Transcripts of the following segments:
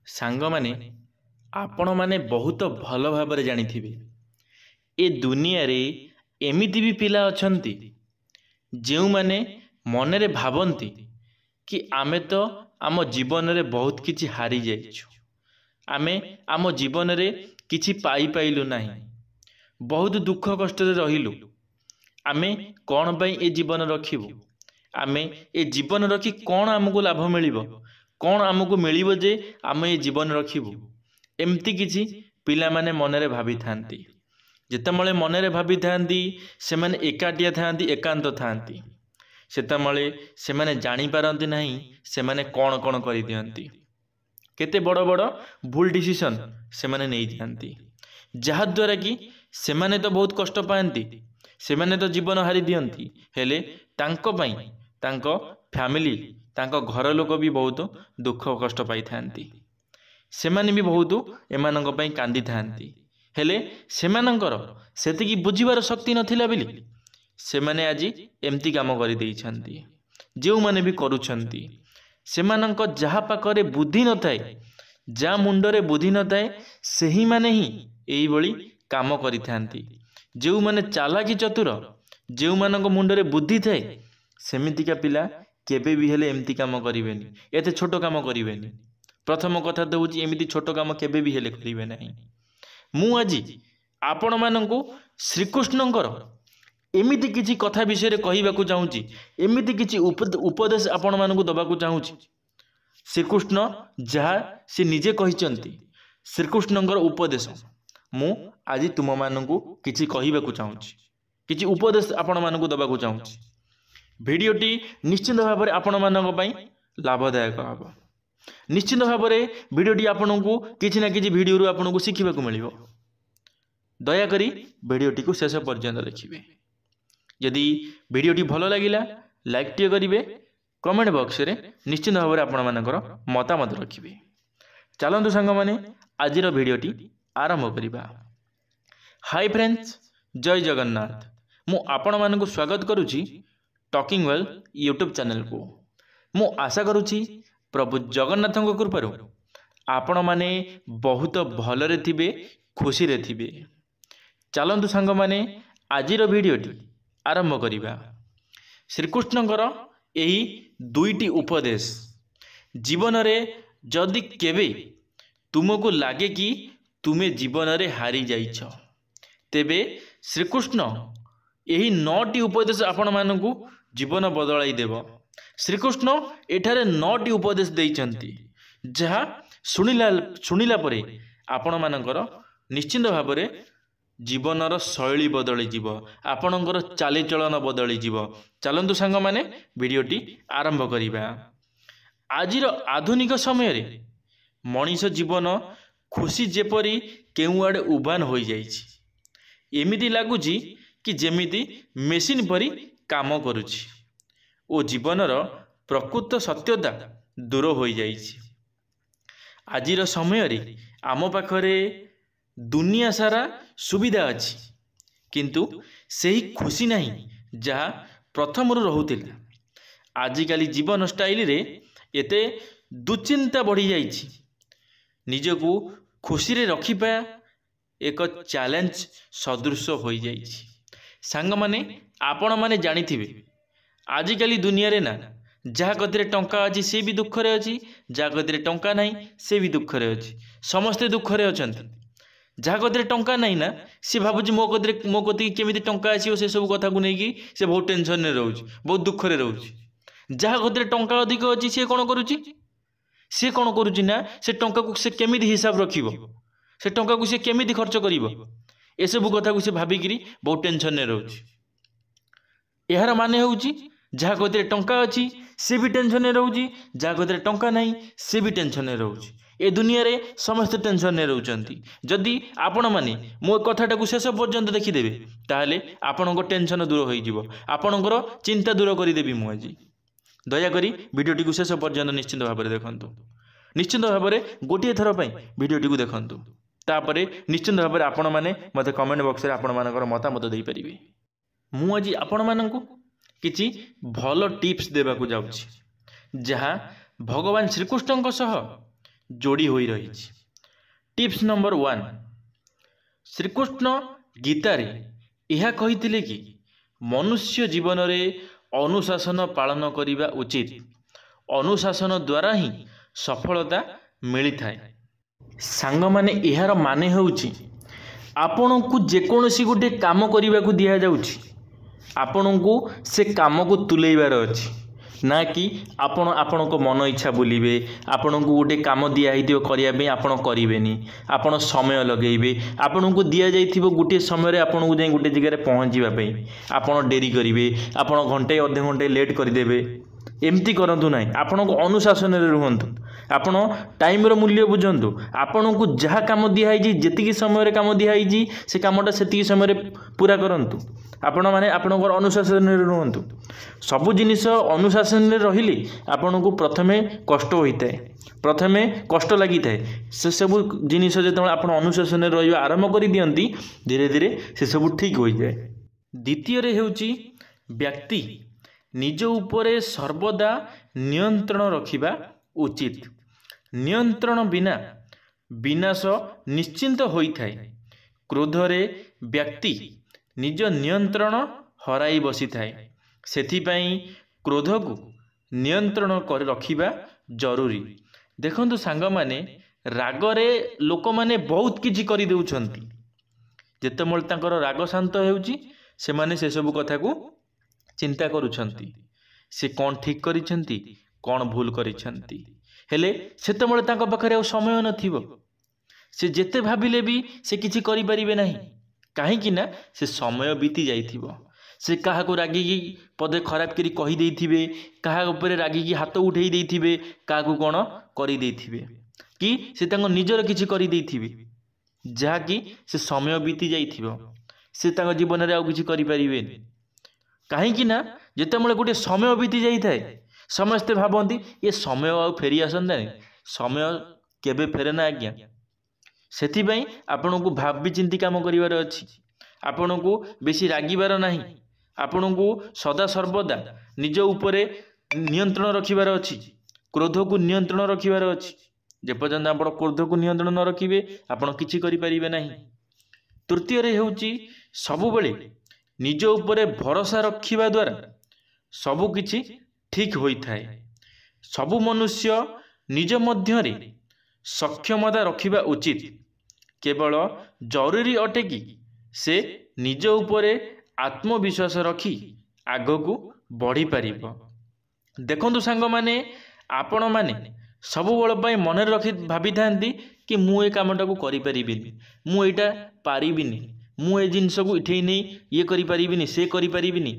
ସାଙ୍ଗମାନେ ଆପଣମାନେ ବହୁତ ଭଲ ଭାବରେ ଜାଣିଥିବେ ଏ ଦୁନିଆରେ ଏମିତି ବି ପିଲା ଅଛନ୍ତି ଯେଉଁମାନେ ମନରେ ଭାବନ୍ତି କି ଆମେ ତ ଆମ ଜୀବନରେ ବହୁତ କିଛି ହାରି ଯାଇଛୁ, ଆମେ ଆମ ଜୀବନରେ କିଛି ପାଇପାଇଲୁ ନାହିଁ, ବହୁତ ଦୁଃଖ କଷ୍ଟରେ ରହିଲୁ, ଆମେ କ'ଣ ପାଇଁ ଏ ଜୀବନ ରଖିବୁ, ଆମେ ଏ ଜୀବନ ରଖି କ'ଣ ଆମକୁ ଲାଭ ମିଳିବ, କ'ଣ ଆମକୁ ମିଳିବ ଯେ ଆମେ ଏ ଜୀବନ ରଖିବୁ। ଏମିତି କିଛି ପିଲାମାନେ ମନରେ ଭାବିଥାନ୍ତି। ଯେତେବେଳେ ମନରେ ଭାବିଥାନ୍ତି ସେମାନେ ଏକାଟିଆ ଥାଆନ୍ତି, ଏକାନ୍ତ ଥାଆନ୍ତି। ସେତେବେଳେ ସେମାନେ ଜାଣିପାରନ୍ତି ନାହିଁ ସେମାନେ କ'ଣ କ'ଣ କରିଦିଅନ୍ତି, କେତେ ବଡ଼ ବଡ଼ ଭୁଲ ଡିସିସନ୍ ସେମାନେ ନେଇଯାଆନ୍ତି, ଯାହାଦ୍ୱାରା କି ସେମାନେ ତ ବହୁତ କଷ୍ଟ ପାଆନ୍ତି, ସେମାନେ ତ ଜୀବନ ହାରି ଦିଅନ୍ତି, ହେଲେ ତାଙ୍କ ପାଇଁ ତାଙ୍କ ଫ୍ୟାମିଲି, ତାଙ୍କ ଘର ଲୋକ ବି ବହୁତ ଦୁଃଖ କଷ୍ଟ ପାଇଥାନ୍ତି। ସେମାନେ ବି ବହୁତ ଏମାନଙ୍କ ପାଇଁ କାନ୍ଦିଥାନ୍ତି, ହେଲେ ସେମାନଙ୍କର ସେତିକି ବୁଝିବାର ଶକ୍ତି ନଥିଲା ବୋଲି ସେମାନେ ଆଜି ଏମିତି କାମ କରିଦେଇଛନ୍ତି। ଯେଉଁମାନେ ବି କରୁଛନ୍ତି ସେମାନଙ୍କ ଯାହା ପାଖରେ ବୁଦ୍ଧି ନଥାଏ, ଯାହା ମୁଣ୍ଡରେ ବୁଦ୍ଧି ନଥାଏ, ସେହିମାନେ ହିଁ ଏଇଭଳି କାମ କରିଥାନ୍ତି। ଯେଉଁମାନେ ଚାଲାକି ଚତୁର, ଯେଉଁମାନଙ୍କ ମୁଣ୍ଡରେ ବୁଦ୍ଧି ଥାଏ, ସେମିତିକା ପିଲା କେବେ ବି ହେଲେ ଏମିତି କାମ କରିବେନି, ଏତେ ଛୋଟ କାମ କରିବେନି। ପ୍ରଥମ କଥା ତ ହେଉଛି ଏମିତି ଛୋଟ କାମ କେବେ ବି ହେଲେ କରିବେ ନାହିଁ। ମୁଁ ଆଜି ଆପଣମାନଙ୍କୁ ଶ୍ରୀକୃଷ୍ଣଙ୍କର ଏମିତି କିଛି କଥା ବିଷୟରେ କହିବାକୁ ଚାହୁଁଛି, ଏମିତି କିଛି ଉପଦେଶ ଆପଣମାନଙ୍କୁ ଦେବାକୁ ଚାହୁଁଛି। ଶ୍ରୀକୃଷ୍ଣ ଯାହା ସେ ନିଜେ କହିଛନ୍ତି, ଶ୍ରୀକୃଷ୍ଣଙ୍କର ଉପଦେଶ ମୁଁ ଆଜି ତୁମମାନଙ୍କୁ କିଛି କହିବାକୁ ଚାହୁଁଛି, କିଛି ଉପଦେଶ ଆପଣମାନଙ୍କୁ ଦେବାକୁ ଚାହୁଁଛି। ଭିଡ଼ିଓଟି ନିଶ୍ଚିତ ଭାବରେ ଆପଣମାନଙ୍କ ପାଇଁ ଲାଭଦାୟକ ହେବ। ନିଶ୍ଚିତ ଭାବରେ ଭିଡ଼ିଓଟି ଆପଣଙ୍କୁ କିଛି ନା କିଛି ଭିଡ଼ିଓରୁ ଆପଣଙ୍କୁ ଶିଖିବାକୁ ମିଳିବ। ଦୟାକରି ଭିଡ଼ିଓଟିକୁ ଶେଷ ପର୍ଯ୍ୟନ୍ତ ଦେଖିବେ। ଯଦି ଭିଡ଼ିଓଟି ଭଲ ଲାଗିଲା ଲାଇକ୍ଟିଏ କରିବେ, କମେଣ୍ଟ ବକ୍ସରେ ନିଶ୍ଚିତ ଭାବରେ ଆପଣମାନଙ୍କର ମତାମତ ରଖିବେ। ଚାଲନ୍ତୁ ସାଙ୍ଗମାନେ ଆଜିର ଭିଡ଼ିଓଟି ଆରମ୍ଭ କରିବା। ହାଇ ଫ୍ରେଣ୍ଡସ୍, ଜୟ ଜଗନ୍ନାଥ। ମୁଁ ଆପଣମାନଙ୍କୁ ସ୍ୱାଗତ କରୁଛି ଟକିଂ ୱେଲ୍ ୟୁଟ୍ୟୁବ୍ ଚ୍ୟାନେଲକୁ। ମୁଁ ଆଶା କରୁଛି ପ୍ରଭୁ ଜଗନ୍ନାଥଙ୍କ କୃପାରୁ ଆପଣମାନେ ବହୁତ ଭଲରେ ଥିବେ, ଖୁସିରେ ଥିବେ। ଚାଲନ୍ତୁ ସାଙ୍ଗମାନେ ଆଜିର ଭିଡ଼ିଓଟି ଆରମ୍ଭ କରିବା। ଶ୍ରୀକୃଷ୍ଣଙ୍କର ଏହି ଦୁଇଟି ଉପଦେଶ ଜୀବନରେ ଯଦି କେବେ ତୁମକୁ ଲାଗେ କି ତୁମେ ଜୀବନରେ ହାରି ଯାଇଛ, ତେବେ ଶ୍ରୀକୃଷ୍ଣ ଏହି 9ଟି ଉପଦେଶ ଆପଣମାନଙ୍କୁ ଜୀବନ ବଦଳାଇ ଦେବ। ଶ୍ରୀକୃଷ୍ଣ ଏଠାରେ 9ଟି ଉପଦେଶ ଦେଇଛନ୍ତି, ଯାହା ଶୁଣିଲା ପରେ ଆପଣମାନଙ୍କର ନିଶ୍ଚିତ ଭାବରେ ଜୀବନର ଶୈଳୀ ବଦଳିଯିବ, ଆପଣଙ୍କର ଚାଲିଚଳନ ବଦଳିଯିବ। ଚାଲନ୍ତୁ ସାଙ୍ଗମାନେ ଭିଡ଼ିଓଟି ଆରମ୍ଭ କରିବା। ଆଜିର ଆଧୁନିକ ସମୟରେ ମଣିଷ ଜୀବନ ଖୁସି ଯେପରି କେଉଁଆଡ଼େ ଉଭାନ ହୋଇଯାଇଛି। ଏମିତି ଲାଗୁଛି କି ଯେମିତି ମେସିନ୍ ପରି କାମ କରୁଛି ଓ ଜୀବନର ପ୍ରକୃତ ସତ୍ୟତା ଦୂର ହୋଇଯାଇଛି। ଆଜିର ସମୟରେ ଆମ ପାଖରେ ଦୁନିଆ ସାରା ସୁବିଧା ଅଛି, କିନ୍ତୁ ସେହି ଖୁସି ନାହିଁ ଯାହା ପ୍ରଥମରୁ ରହୁଥିଲା। ଆଜିକାଲି ଜୀବନ ଷ୍ଟାଇଲରେ ଏତେ ଦୁଶ୍ଚିନ୍ତା ବଢ଼ିଯାଇଛି, ନିଜକୁ ଖୁସିରେ ରଖିବା ଏକ ଚ୍ୟାଲେଞ୍ଜ ସଦୃଶ ହୋଇଯାଇଛି। ସାଙ୍ଗମାନେ ଆପଣମାନେ ଜାଣିଥିବେ ଆଜିକାଲି ଦୁନିଆରେ ନା ଯାହା କତିରେ ଟଙ୍କା ଅଛି ସେ ବି ଦୁଃଖରେ ଅଛି, ଯାହା କତିରେ ଟଙ୍କା ନାହିଁ ସେ ବି ଦୁଃଖରେ ଅଛି। ସମସ୍ତେ ଦୁଃଖରେ ଅଛନ୍ତି। ଯାହା କତିରେ ଟଙ୍କା ନାହିଁ ନା ସେ ଭାବୁଛି ମୋ କତିକି କେମିତି ଟଙ୍କା ଆସିବ, ସେସବୁ କଥାକୁ ନେଇକି ସେ ବହୁତ ଟେନସନରେ ରହୁଛି, ବହୁତ ଦୁଃଖରେ ରହୁଛି। ଯାହା କତିରେ ଟଙ୍କା ଅଧିକ ଅଛି ସେ କ'ଣ କରୁଛି, ସେ କ'ଣ କରୁଛି ନା ସେ ଟଙ୍କାକୁ ସେ କେମିତି ହିସାବ ରଖିବ, ସେ ଟଙ୍କାକୁ ସେ କେମିତି ଖର୍ଚ୍ଚ କରିବ, ଏସବୁ କଥାକୁ ସେ ଭାବିକିରି ବହୁତ ଟେନସନରେ ରହୁଛି। ଏହାର ମାନେ ହେଉଛି ଯାହା କତିରେ ଟଙ୍କା ଅଛି ସେ ବି ଟେନସନରେ ରହୁଛି, ଯାହା କତିରେ ଟଙ୍କା ନାହିଁ ସେ ବି ଟେନସନରେ ରହୁଛି। ଏ ଦୁନିଆରେ ସମସ୍ତେ ଟେନସନରେ ରହୁଛନ୍ତି। ଯଦି ଆପଣମାନେ ମୋ କଥାଟାକୁ ଶେଷ ପର୍ଯ୍ୟନ୍ତ ଦେଖିଦେବେ ତାହେଲେ ଆପଣଙ୍କ ଟେନସନ ଦୂର ହୋଇଯିବ, ଆପଣଙ୍କର ଚିନ୍ତା ଦୂର କରିଦେବି ମୁଁ ଆଜି। ଦୟାକରି ଭିଡ଼ିଓଟିକୁ ଶେଷ ପର୍ଯ୍ୟନ୍ତ ନିଶ୍ଚିତ ଭାବରେ ଦେଖନ୍ତୁ। ନିଶ୍ଚିତ ଭାବରେ ଗୋଟିଏ ଥର ପାଇଁ ଭିଡ଼ିଓଟିକୁ ଦେଖନ୍ତୁ, ତାପରେ ନିଶ୍ଚିତ ଭାବରେ ଆପଣମାନେ ମୋତେ କମେଣ୍ଟ ବକ୍ସରେ ଆପଣମାନଙ୍କର ମତାମତ ଦେଇପାରିବେ। ମୁଁ ଆଜି ଆପଣମାନଙ୍କୁ କିଛି ଭଲ ଟିପ୍ସ ଦେବାକୁ ଯାଉଛି, ଯାହା ଭଗବାନ ଶ୍ରୀକୃଷ୍ଣଙ୍କ ସହ जोड़ी होई रही। टिप्स नंबर 1, श्रीकृष्ण गीतारे यह कहिथिले कि मनुष्य जीवन में अनुशासन पालन करिबा उचित। अनुशासन द्वारा ही सफलता मिली थाए। सांग माने यार माने होउची आपण को जेकोसी गोटे काम करने को दि जाउची, आपण को से काम को तुलेबार अच्छी ना कि आपण आपण को मन इच्छा बुलिबे। आपण को गोटे काम दिखाई करने आपण करेनि, आपण समय लगेबे। आपण को दि जाइथिबो गोटे समय आपण को जाई गोटे जगह पहुँचापी आपण डेरी करेंगे, आपण घंटे अधे घंटे लेट करदेवे। एमती करंतु नहीं, आपण को अनुशासन रे रुहंतु, आपण टाइम रो मूल्य बुझंतु। आपण को जहाँ काम दिखाई जेतिकी समय काम दिखाई से कामटा सेतिकी समय पूरा करंतु। आपण माने आपणकर अनुशासन रे रुहंतु। सबु जिनिस अनुशासन रे रहिले आपण को प्रथमे कष्ट होइताए, प्रथमे कष्ट लगी थाए। से सब जिनिस जेतबेले आपण अनुशासन रे रहिबा आरंभ करि दियंती धीरे धीरे से सब ठीक हो जाए। द्वितीय रे हेउची व्यक्ति निज उपरे सर्वदा नियंत्रण रखिबा उचित। नियंत्रण बिना विनाश निश्चिंत होइथाए। क्रोधरे व्यक्ति निज नियंत्रण हराई बसी थाए। सेथिपाई क्रोध को नियंत्रण कर रखिबा जरूरी। देखंतु सांग माने रागरे लोक माने बहुत किछि करि देउछंती। जेतेबेले तांकर राग शांत हेउची से माने से सब कथा को चिंता करुछंती, से कौन ठीक करिछंती कौन भूल करिछंती। हेले सेतेबेले तांको पाखरे समय नथिबो, से जेते भाबिले भी से किछि करि परिबे नाही। काहेकि ना से समय बीती जाइथिबो। से काहा को रागिकी पदे खराब करी कहि देइथिबे, काहा ऊपर रागिकी हाथ उठेई देइथिबे, काहा को कोन करि देइथिबे कि से तांको निजर किछि करि देइथिबे, जहा कि से समय बीती जाइथिबो। से तांको जीवन रे आ किछि करि परिबेनी। काहेकि ना जेतेबेले गोटे समय बीती जाइथाए समस्ते भाबंती ये समय आ फेरी आसंतानी, समय केबे फेरे ना आज्ञा। सेथिबाई आपण को भाबी चिंती काम करिवार अछि। आपण को बेसी रागिबार नाही। आपण को सदा सर्वदा निज उपरे नियंत्रण रखिबार अछि। क्रोध को नियंत्रण रखिबार अछि। जे पर्यंत आपण क्रोध को नियंत्रण न रखिबे आपण किछि करि परिबे नाही। तृतीय रे हेउची सबुबेले निज उपरे भरोसा रखिबा द्वारा सबु किछि ठीक होइथाए। सबु मनुष्य निज मध्यरे सक्षमता रखिबा उचित। केवल जरूरी अटे कि से निज उपरे आत्मविश्वास रखी आगको बढ़ी पारिबो। देखंतु सांग माने आपण माने सबु बळ पई मन रखि भाबी थांती कि मु ए कामटा को करि परिबिनी, मु एटा पारिबिनी, मु ए जिंस को इठेई नै ये करि परिबिनी, से करि परिबिनी।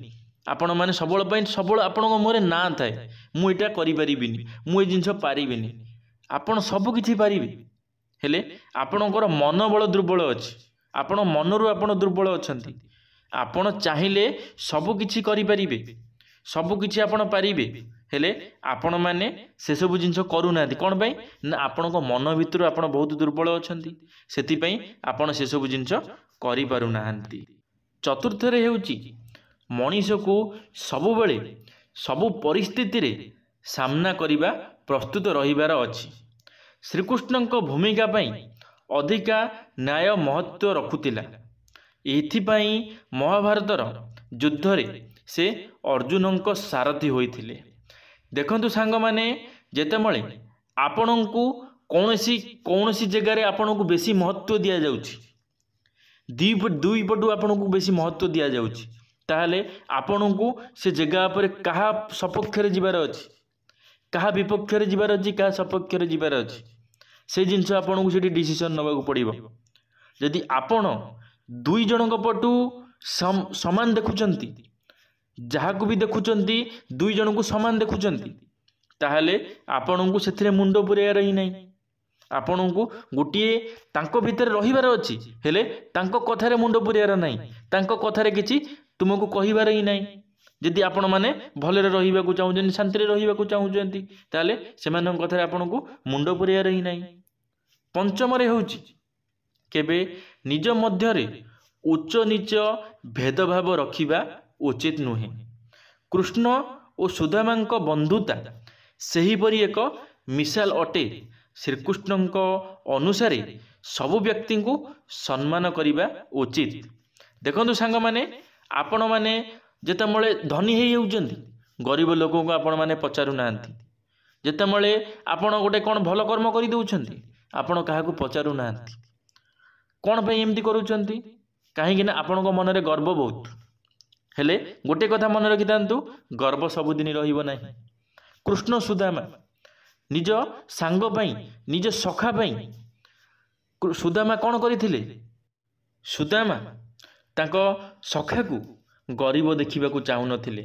आपण माने सबुबळ पई सबुबळ आपणको मोरे ना थाए मु एटा करि परिबिनी, मु ए जिंस पारिबिनी। आपण सब किछि पारिबे, हेले आपणकर मन बळ दुर्बल अछि। आपण मनरु आपण दुर्बल अछंती। आपण चाहिले सब किछि करि परिबे, सब किछि आपण पारिबे, हेले आपण माने से सब जिंस करू नाथि। कोन पई ना आपणको मन भितर आपण बहुत दुर्बल अछंती, सेति पई आपण से सब जिंस करि पारु नाहंती। चतुर्थ रे हेउची मनीष को सबु बेले सबु परिस्थिति रे सामना करिबा प्रस्तुत रहिबार अछि। श्रीकृष्ण भूमिका पई अधिका न्याय महत्व रखुतिला। एथिपाई महाभारतर युद्ध रे से अर्जुन सारथी होइथिले। देखंतु सांग माने जेतेबेले आपणको कौनसी जगह आपणको बेसी महत्व दिया जाउछि, दुई पटु आपणको बेसी महत्व दिया जाउछि, ताहले आपणको से जगह पर कहा सपक्ष रे जिबार अछि, कहा विपक्ष रे जिबार अछि, कहा सपक्ष रे जिबार अछि, से जिंस आपणको सेठी डिसीजन नबाकू पड़िबो। यदि आपण दुई जनक पटु समान देखुचंती, जहाकू भी देखुचंती दुई जन को समान देखुचंती, ताहले आपणको सेथिरे मुंडो पुरेयार ही नाही। आपणको गोटिए तांको भितर रहिबार अछि, हेले तांको कथारे मुंडो पुरेयार नाही, तांको कथारे किछि तुमको कहिबार ही नाही। यदि आपण माने भलरे रहिबाकू चाहुचंती, शांति रे रहिबाकू चाहुचंती, ताहले सेमानन कथारे आपणको मुंडो पुरेयार ही नाही। पंचम रे होउची केबे निज मध्यरे उच्च नीच भेदभाव रखिबा उचित नुहे। कृष्ण और सुदामांक बंधुता सेहीपरि एक मिसाल अटे ଶ୍ରୀକୃଷ୍ଣଙ୍କ ଅନୁସାରେ ସବୁ ବ୍ୟକ୍ତିଙ୍କୁ ସମ୍ମାନ କରିବା ଉଚିତ। ଦେଖନ୍ତୁ ସାଙ୍ଗମାନେ, ଆପଣମାନେ ଯେତେବେଳେ ଧନୀ ହେଇଯାଉଛନ୍ତି ଗରିବ ଲୋକଙ୍କୁ ଆପଣମାନେ ପଚାରୁନାହାନ୍ତି। ଯେତେବେଳେ ଆପଣ ଗୋଟେ କ'ଣ ଭଲ କର୍ମ କରିଦେଉଛନ୍ତି ଆପଣ କାହାକୁ ପଚାରୁନାହାନ୍ତି। କ'ଣ ପାଇଁ ଏମିତି କରୁଛନ୍ତି? କାହିଁକି ନା ଆପଣଙ୍କ ମନରେ ଗର୍ବ ବହୁତ। ହେଲେ ଗୋଟେ କଥା ମନେ ରଖିଥାନ୍ତୁ, ଗର୍ବ ସବୁଦିନ ରହିବ ନାହିଁ। କୃଷ୍ଣ ସୁଦାମା ନିଜ ସାଙ୍ଗ ପାଇଁ, ନିଜ ସଖା ପାଇଁ ସୁଦାମା କ'ଣ କରିଥିଲେ? ସୁଦାମା ତାଙ୍କ ସଖାକୁ ଗରିବ ଦେଖିବାକୁ ଚାହୁଁନଥିଲେ।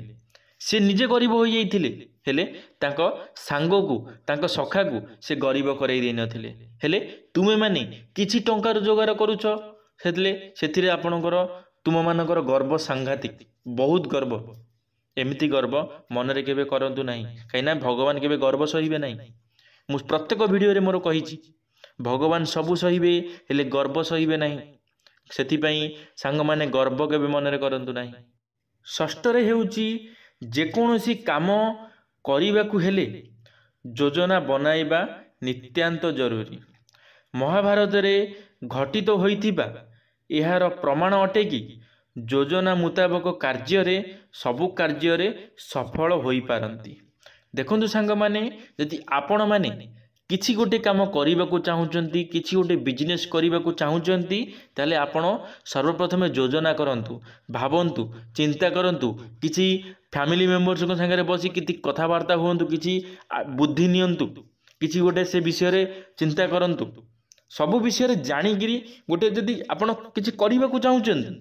ସେ ନିଜେ ଗରିବ ହୋଇଯାଇଥିଲେ, ହେଲେ ତାଙ୍କ ସାଙ୍ଗକୁ, ତାଙ୍କ ସଖାକୁ ସେ ଗରିବ କରାଇ ଦେଇନଥିଲେ। ହେଲେ ତୁମେମାନେ କିଛି ଟଙ୍କା ରୋଜଗାର କରୁଛ, ସେଥିରେ ଆପଣଙ୍କର ତୁମମାନଙ୍କର ଗର୍ବ ସାଂଘାତିକ, ବହୁତ ଗର୍ବ। ଏମିତି ଗର୍ବ ମନରେ କେବେ କରନ୍ତୁ ନାହିଁ, କାହିଁକିନା ଭଗବାନ କେବେ ଗର୍ବ ସହିବେ ନାହିଁ। ମୁଁ ପ୍ରତ୍ୟେକ ଭିଡ଼ିଓରେ ମୋର କହିଛି, ଭଗବାନ ସବୁ ସହିବେ ହେଲେ ଗର୍ବ ସହିବେ ନାହିଁ। ସେଥିପାଇଁ ସାଙ୍ଗମାନେ ଗର୍ବ କେବେ ମନରେ କରନ୍ତୁ ନାହିଁ। ଷଷ୍ଠରେ ହେଉଛି, ଯେକୌଣସି କାମ କରିବାକୁ ହେଲେ ଯୋଜନା ବନାଇବା ନିତ୍ୟାନ୍ତ ଜରୁରୀ। ମହାଭାରତରେ ଘଟିତ ହୋଇଥିବା ଏହାର ପ୍ରମାଣ ଅଟେ କି ଯୋଜନା ମୁତାବକ କାର୍ଯ୍ୟରେ ସବୁ କାର୍ଯ୍ୟରେ ସଫଳ ହୋଇପାରନ୍ତି। ଦେଖନ୍ତୁ ସାଙ୍ଗମାନେ, ଯଦି ଆପଣମାନେ କିଛି ଗୋଟେ କାମ କରିବାକୁ ଚାହୁଁଛନ୍ତି, କିଛି ଗୋଟେ ବିଜନେସ୍ କରିବାକୁ ଚାହୁଁଛନ୍ତି, ତାହେଲେ ଆପଣ ସର୍ବପ୍ରଥମେ ଯୋଜନା କରନ୍ତୁ, ଭାବନ୍ତୁ, ଚିନ୍ତା କରନ୍ତୁ, କିଛି ଫ୍ୟାମିଲି ମେମ୍ବର୍ସଙ୍କ ସାଙ୍ଗରେ ବସି କିଛି କଥାବାର୍ତ୍ତା ହୁଅନ୍ତୁ, କିଛି ବୁଦ୍ଧି ନିଅନ୍ତୁ, କିଛି ଗୋଟେ ସେ ବିଷୟରେ ଚିନ୍ତା କରନ୍ତୁ। ସବୁ ବିଷୟରେ ଜାଣିକିରି ଗୋଟେ ଯଦି ଆପଣ କିଛି କରିବାକୁ ଚାହୁଁଛନ୍ତି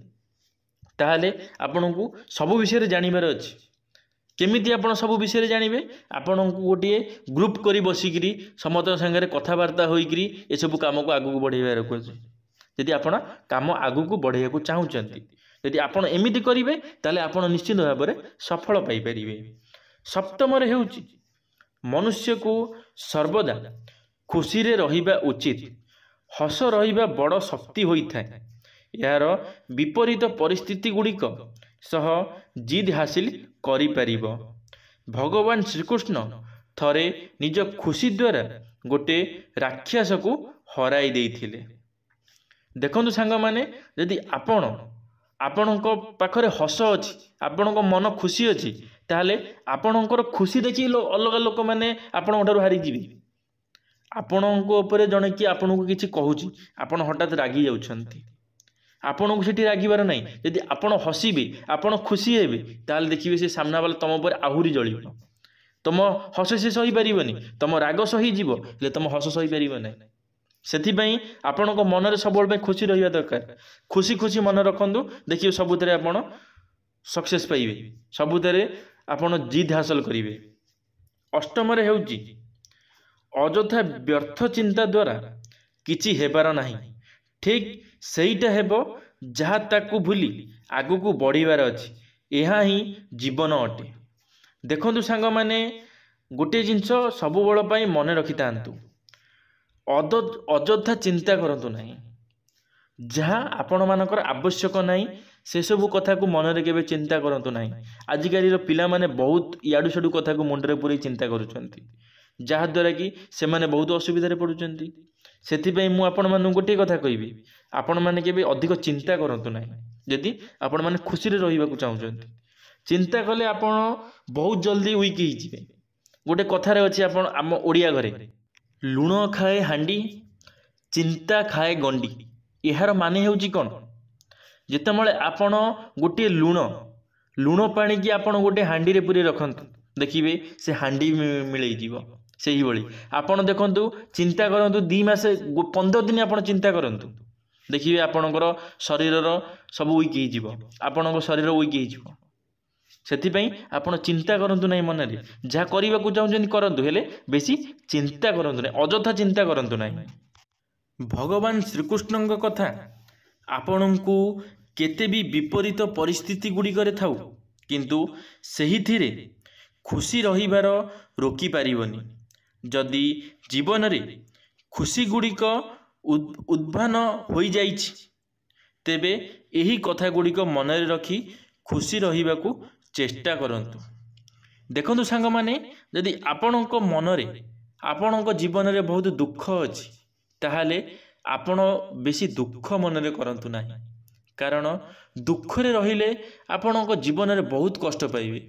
ତାହେଲେ ଆପଣଙ୍କୁ ସବୁ ବିଷୟରେ ଜାଣିବାର ଅଛି। କେମିତି ଆପଣ ସବୁ ବିଷୟରେ ଜାଣିବେ? ଆପଣଙ୍କୁ ଗୋଟିଏ ଗ୍ରୁପ କରି ବସିକିରି ସମସ୍ତଙ୍କ ସାଙ୍ଗରେ କଥାବାର୍ତ୍ତା ହୋଇକିରି ଏସବୁ କାମକୁ ଆଗକୁ ବଢ଼େଇବାର ଅଛି। ଯଦି ଆପଣ କାମ ଆଗକୁ ବଢ଼େଇବାକୁ ଚାହୁଁଛନ୍ତି, ଯଦି ଆପଣ ଏମିତି କରିବେ ତାହେଲେ ଆପଣ ନିଶ୍ଚିତ ଭାବରେ ସଫଳ ପାଇପାରିବେ। ସପ୍ତମରେ ହେଉଛି, ମନୁଷ୍ୟକୁ ସର୍ବଦା ଖୁସିରେ ରହିବା ଉଚିତ। ହସ ରହିବା ବଡ଼ ଶକ୍ତି ହୋଇଥାଏ। ଏହାର ବିପରୀତ ପରିସ୍ଥିତି ଗୁଡ଼ିକ ସହ ଜିଦ୍ ହାସିଲ କରିପାରିବ। ଭଗବାନ ଶ୍ରୀକୃଷ୍ଣ ଥରେ ନିଜ ଖୁସି ଦ୍ୱାରା ଗୋଟେ ରାକ୍ଷସକୁ ହରାଇ ଦେଇଥିଲେ। ଦେଖନ୍ତୁ ସାଙ୍ଗମାନେ, ଯଦି ଆପଣଙ୍କ ପାଖରେ ହସ ଅଛି, ଆପଣଙ୍କ ମନ ଖୁସି ଅଛି, ତାହେଲେ ଆପଣଙ୍କର ଖୁସି ଦେଖି ଅଲଗା ଲୋକମାନେ ଆପଣଙ୍କ ଠାରୁ ହାରିଯିବେ। ଆପଣଙ୍କ ଉପରେ ଜଣେ କିଏ ଆପଣଙ୍କୁ କିଛି କହୁଛି, ଆପଣ ହଠାତ୍ ରାଗି ଯାଉଛନ୍ତି। ଆପଣଙ୍କୁ ସେଠି ରାଗିବାର ନାହିଁ। ଯଦି ଆପଣ ହସିବେ, ଆପଣ ଖୁସି ହେବେ, ତାହେଲେ ଦେଖିବେ ସେ ସାମ୍ନାବାଲା ତମ ଉପରେ ଆହୁରି ଜଳିବ। ତମ ହସ ସେ ସହିପାରିବନି, ତମ ରାଗ ସହିଯିବ, ହେଲେ ତମ ହସ ସହିପାରିବ ନାହିଁ। ସେଥିପାଇଁ ଆପଣଙ୍କ ମନରେ ସବୁବେଳେ ପାଇଁ ଖୁସି ରହିବା ଦରକାର। ଖୁସି ଖୁସି ମନେ ରଖନ୍ତୁ, ଦେଖିବେ ସବୁଥିରେ ଆପଣ ସକ୍ସେସ୍ ପାଇବେ, ସବୁଥିରେ ଆପଣ ଜିଦ୍ ହାସଲ କରିବେ। ଅଷ୍ଟମରେ ହେଉଛି, ଅଯଥା ବ୍ୟର୍ଥ ଚିନ୍ତା ଦ୍ୱାରା କିଛି ହେବାର ନାହିଁ। ଠିକ୍ ସେଇଟା ହେବ ଯାହା ତାକୁ ଭୁଲି ଆଗକୁ ବଢ଼ିବାର ଅଛି। ଏହା ହିଁ ଜୀବନ ଅଟେ। ଦେଖନ୍ତୁ ସାଙ୍ଗମାନେ, ଗୋଟିଏ ଜିନିଷ ସବୁବେଳ ପାଇଁ ମନେ ରଖିଥାନ୍ତୁ, ଅଯଥା ଚିନ୍ତା କରନ୍ତୁ ନାହିଁ। ଯାହା ଆପଣମାନଙ୍କର ଆବଶ୍ୟକ ନାହିଁ ସେସବୁ କଥାକୁ ମନରେ କେବେ ଚିନ୍ତା କରନ୍ତୁ ନାହିଁ। ଆଜିକାଲିର ପିଲାମାନେ ବହୁତ ଇଆଡ଼ୁ ସିଆଡ଼ୁ କଥାକୁ ମୁଣ୍ଡରେ ପୁରେଇ ଚିନ୍ତା କରୁଛନ୍ତି, ଯାହାଦ୍ୱାରା କି ସେମାନେ ବହୁତ ଅସୁବିଧାରେ ପଡ଼ୁଛନ୍ତି। ସେଥିପାଇଁ ମୁଁ ଆପଣମାନଙ୍କୁ ଗୋଟିଏ କଥା କହିବି, ଆପଣମାନେ କେବେ ଅଧିକ ଚିନ୍ତା କରନ୍ତୁ ନାହିଁ। ଯଦି ଆପଣମାନେ ଖୁସିରେ ରହିବାକୁ ଚାହୁଁଛନ୍ତି, ଚିନ୍ତା କଲେ ଆପଣ ବହୁତ ଜଲ୍ଦି ୱିକ୍ ହେଇଯିବେ। ଗୋଟେ କଥାରେ ଅଛି, ଆମ ଓଡ଼ିଆ ଘରେ, ଲୁଣ ଖାଏ ହାଣ୍ଡି, ଚିନ୍ତା ଖାଏ ଗଣ୍ଡି। ଏହାର ମାନେ ହେଉଛି କ'ଣ? ଯେତେବେଳେ ଆପଣ ଗୋଟିଏ ଲୁଣ ପାଣିକି ଆପଣ ଗୋଟେ ହାଣ୍ଡିରେ ପୁରେଇ ରଖନ୍ତୁ, ଦେଖିବେ ସେ ହାଣ୍ଡି ମିଳେଇଯିବ। ସେହିଭଳି ଆପଣ ଦେଖନ୍ତୁ, ଚିନ୍ତା କରନ୍ତୁ, 2 ମାସ 15 ଦିନ ଆପଣ ଚିନ୍ତା କରନ୍ତୁ, ଦେଖିବେ ଆପଣଙ୍କର ଶରୀରର ସବୁ ୱିକ୍ ହେଇଯିବ, ଆପଣଙ୍କ ଶରୀର ୱିକ୍ ହେଇଯିବ। ସେଥିପାଇଁ ଆପଣ ଚିନ୍ତା କରନ୍ତୁ ନାହିଁ ମନରେ। ଯାହା କରିବାକୁ ଚାହୁଁଛନ୍ତି କରନ୍ତୁ, ହେଲେ ବେଶୀ ଚିନ୍ତା କରନ୍ତୁ ନାହିଁ, ଅଯଥା ଚିନ୍ତା କରନ୍ତୁ ନାହିଁ। ଭଗବାନ ଶ୍ରୀକୃଷ୍ଣଙ୍କ କଥା ଆପଣଙ୍କୁ କେତେ ବି ବିପରୀତ ପରିସ୍ଥିତି ଗୁଡ଼ିକରେ ଥାଉ, କିନ୍ତୁ ସେହିଥିରେ ଖୁସି ରହିବାର ରୋକିପାରିବନି। ଯଦି ଜୀବନରେ ଖୁସି ଗୁଡ଼ିକ ଉଦ୍ଭାନ ହୋଇଯାଇଛି, ତେବେ ଏହି କଥା ଗୁଡ଼ିକ ମନରେ ରଖି ଖୁସି ରହିବାକୁ ଚେଷ୍ଟା କରନ୍ତୁ। ଦେଖନ୍ତୁ ସାଙ୍ଗମାନେ, ଯଦି ଆପଣଙ୍କ ମନରେ ଆପଣଙ୍କ ଜୀବନରେ ବହୁତ ଦୁଃଖ ଅଛି, ତାହେଲେ ଆପଣ ବେଶୀ ଦୁଃଖ ମନରେ କରନ୍ତୁ ନାହିଁ। କାରଣ ଦୁଃଖରେ ରହିଲେ ଆପଣଙ୍କ ଜୀବନରେ ବହୁତ କଷ୍ଟ ପାଇବେ।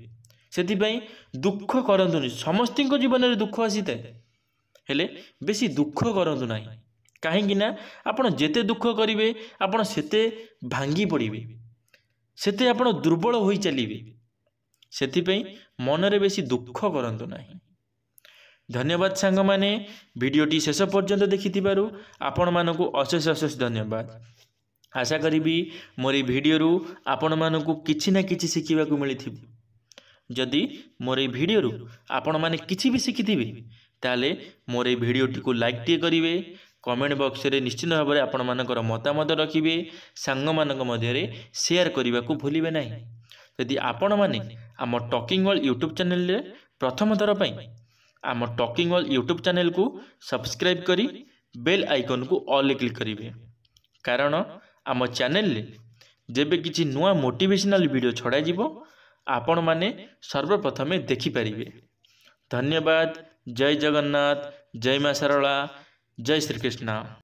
ସେଥିପାଇଁ ଦୁଃଖ କରନ୍ତୁନି। ସମସ୍ତଙ୍କ ଜୀବନରେ ଦୁଃଖ ଆସିଥାଏ, ହେଲେ ବେଶୀ ଦୁଃଖ କରନ୍ତୁ ନାହିଁ। କାହିଁକି ନା ଆପଣ ଯେତେ ଦୁଃଖ କରିବେ ଆପଣ ସେତେ ଭାଙ୍ଗି ପଡ଼ିବେ, ସେତେ ଆପଣ ଦୁର୍ବଳ ହୋଇ ଚାଲିବେ। ସେଥିପାଇଁ ମନରେ ବେଶୀ ଦୁଃଖ କରନ୍ତୁ ନାହିଁ। ଧନ୍ୟବାଦ ସାଙ୍ଗମାନେ, ଭିଡ଼ିଓଟି ଶେଷ ପର୍ଯ୍ୟନ୍ତ ଦେଖିଥିବାରୁ ଆପଣମାନଙ୍କୁ ଅଶେଷ ଅଶେଷ ଧନ୍ୟବାଦ। ଆଶା କରିବି ମୋର ଏହି ଭିଡ଼ିଓରୁ ଆପଣମାନଙ୍କୁ କିଛି ନା କିଛି ଶିଖିବାକୁ ମିଳିଥିବ। ଯଦି ମୋର ଏହି ଭିଡ଼ିଓରୁ ଆପଣମାନେ କିଛି ବି ଶିଖିଥିବେ ତାହେଲେ ମୋର ଏହି ଭିଡ଼ିଓଟିକୁ ଲାଇକ୍ଟିଏ କରିବେ, କମେଣ୍ଟ ବକ୍ସରେ ନିଶ୍ଚିତ ଭାବରେ ଆପଣମାନଙ୍କର ମତାମତ ରଖିବେ, ସାଙ୍ଗମାନଙ୍କ ମଧ୍ୟରେ ସେୟାର କରିବାକୁ ଭୁଲିବେ ନାହିଁ। ଯଦି ଆପଣମାନେ ଆମ ଟକିଂ ୱାର୍ଲ୍ଡ ୟୁଟ୍ୟୁବ୍ ଚ୍ୟାନେଲରେ ପ୍ରଥମ ଥର ପାଇଁ ଆମ ଟକିଂ ୱାର୍ଲ୍ଡ ୟୁଟ୍ୟୁବ୍ ଚ୍ୟାନେଲକୁ ସବସ୍କ୍ରାଇବ୍ କରି ବେଲ୍ ଆଇକନ୍କୁ ଅଲ୍ରେ କ୍ଲିକ୍ କରିବେ। କାରଣ ଆମ ଚ୍ୟାନେଲରେ ଯେବେ କିଛି ନୂଆ ମୋଟିଭେସନାଲ ଭିଡ଼ିଓ ଛଡ଼ାଯିବ ଆପଣମାନେ ସର୍ବପ୍ରଥମେ ଦେଖିପାରିବେ। ଧନ୍ୟବାଦ। ଜୟ ଜଗନ୍ନାଥ, ଜୟ ମା ଶାରଳା, ଜୟ ଶ୍ରୀକୃଷ୍ଣ।